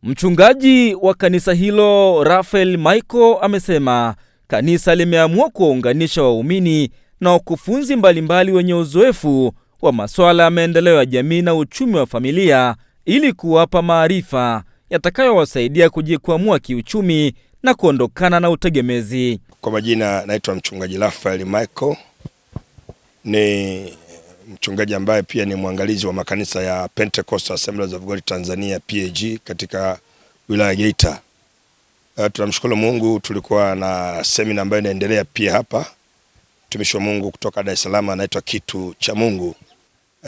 Mchungaji wa kanisa hilo Raphael Michael amesema kanisa limeamua kuwaunganisha waumini na wakufunzi mbalimbali wenye uzoefu wa masuala ya maendeleo ya jamii na uchumi wa familia ili kuwapa maarifa yatakayowasaidia kujikwamua kiuchumi na kuondokana na utegemezi. Kwa majina naitwa mchungaji Raphael Michael. Ni mchungaji ambaye pia ni mwangalizi wa makanisa ya Pentecostal Assemblies of God Tanzania PAG katika wilaya ya Geita. Tunamshukuru Mungu, tulikuwa na semina ambayo inaendelea pia hapa. Mtumishi wa Mungu kutoka Dar es Salaam anaitwa Kitu cha Mungu.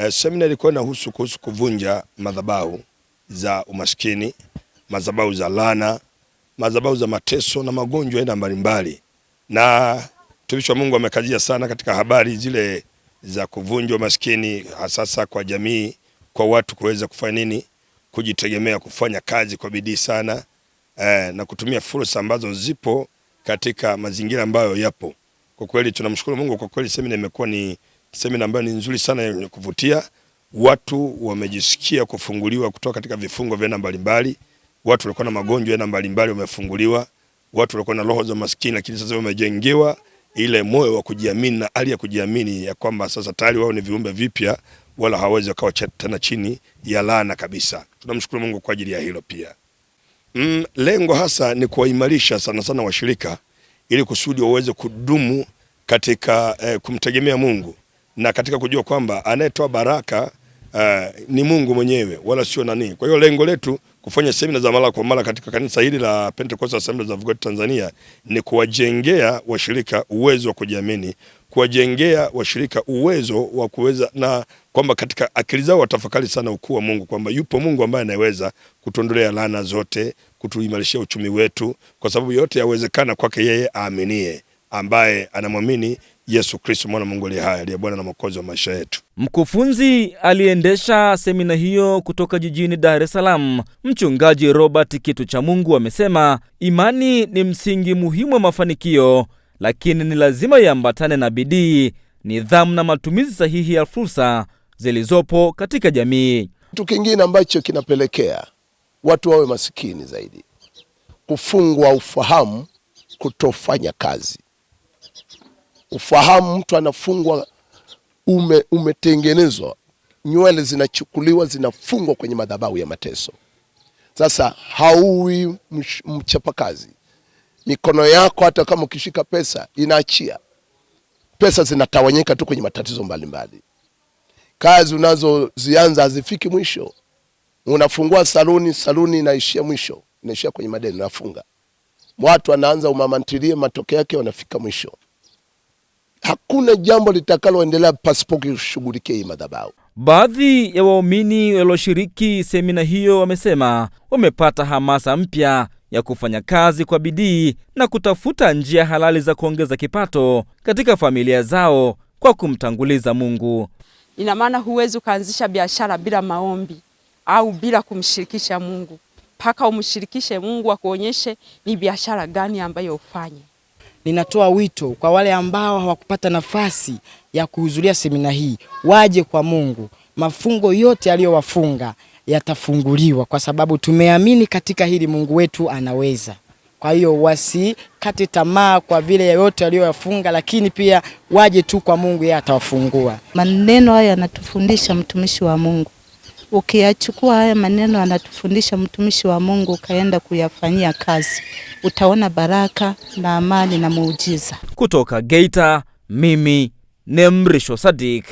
Semina ilikuwa inahusu kuvunja madhabahu za umaskini, madhabahu za laana, madhabahu za mateso na magonjwa aina mbalimbali. Na mtumishi wa Mungu amekazia sana katika habari zile za kuvunja umaskini, hasa kwa jamii, kwa watu kuweza kufanya nini, kujitegemea, kufanya kazi kwa bidii sana, na kutumia fursa ambazo zipo katika mazingira ambayo yapo. Kwa kweli tunamshukuru Mungu, kwa kweli semina imekuwa ni semina ambayo ni nzuri sana yenye kuvutia. Watu wamejisikia kufunguliwa kutoka katika vifungo vya aina mbalimbali. Watu walikuwa na magonjwa ya aina mbalimbali wamefunguliwa. Watu walikuwa na roho za maskini, lakini sasa wamejengewa ile moyo wa kujiamini na hali ya kujiamini ya kwamba sasa tayari wao ni viumbe vipya, wala hawezi wakawa tena chini ya laana kabisa. Tunamshukuru Mungu kwa ajili ya hilo pia. Lengo hasa ni kuwaimarisha sana sana washirika ili kusudi waweze kudumu katika kumtegemea Mungu na katika kujua kwamba anayetoa baraka ni Mungu mwenyewe wala sio nani. Kwa hiyo lengo letu kufanya semina za mara kwa mara katika kanisa hili la Pentecostal Assemblies of God Tanzania ni kuwajengea washirika uwezo wa kujiamini, kuwajengea washirika uwezo wa kuweza, na kwamba katika akili zao watafakari sana ukuu wa Mungu, kwamba yupo Mungu ambaye anaweza kutuondolea laana zote, kutuimarishia uchumi wetu, kwa sababu yote yawezekana kwake yeye aaminie, ambaye anamwamini Yesu Kristo mwana Mungu aliye hai, aliye Bwana na Mwokozi wa maisha yetu. Mkufunzi aliendesha semina hiyo kutoka jijini Dar es Salaam, mchungaji Robert Kitu cha Mungu amesema imani ni msingi muhimu wa mafanikio, lakini ni lazima iambatane na bidii, nidhamu na matumizi sahihi ya fursa zilizopo katika jamii. Kitu kingine ambacho kinapelekea watu wawe masikini zaidi, kufungwa ufahamu, kutofanya kazi. Ufahamu, mtu anafungwa, umetengenezwa, nywele zinachukuliwa zinafungwa kwenye madhabahu ya mateso. Sasa hauwi mchapakazi. Mikono yako hata kama ukishika pesa inaachia. Pesa zinatawanyika tu kwenye matatizo mbalimbali. Kazi unazozianza hazifiki mwisho. Unafungua saluni inaishia mwisho, inaishia kwenye madeni, unafunga. Watu wanaanza umamantilie, matokeo yake wanafika mwisho. Hakuna jambo litakaloendelea pasipo kushughulikia hii madhabahu. Baadhi ya waumini walioshiriki semina hiyo wamesema wamepata hamasa mpya ya kufanya kazi kwa bidii na kutafuta njia halali za kuongeza kipato katika familia zao kwa kumtanguliza Mungu. Ina maana huwezi kuanzisha biashara bila maombi au bila kumshirikisha Mungu. Paka umshirikishe Mungu akuonyeshe ni biashara gani ambayo ufanye. Ninatoa wito kwa wale ambao hawakupata nafasi ya kuhudhuria semina hii, waje kwa Mungu. Mafungo yote aliyowafunga yatafunguliwa, kwa sababu tumeamini katika hili Mungu wetu anaweza. Kwa hiyo wasikate tamaa kwa vile yote aliyoyafunga, lakini pia waje tu kwa Mungu, yeye atawafungua. Maneno haya yanatufundisha mtumishi wa Mungu. Ukiyachukua haya maneno anatufundisha mtumishi wa Mungu, ukaenda kuyafanyia kazi, utaona baraka na amani na muujiza. Kutoka Geita, mimi ni Mrisho Sadik.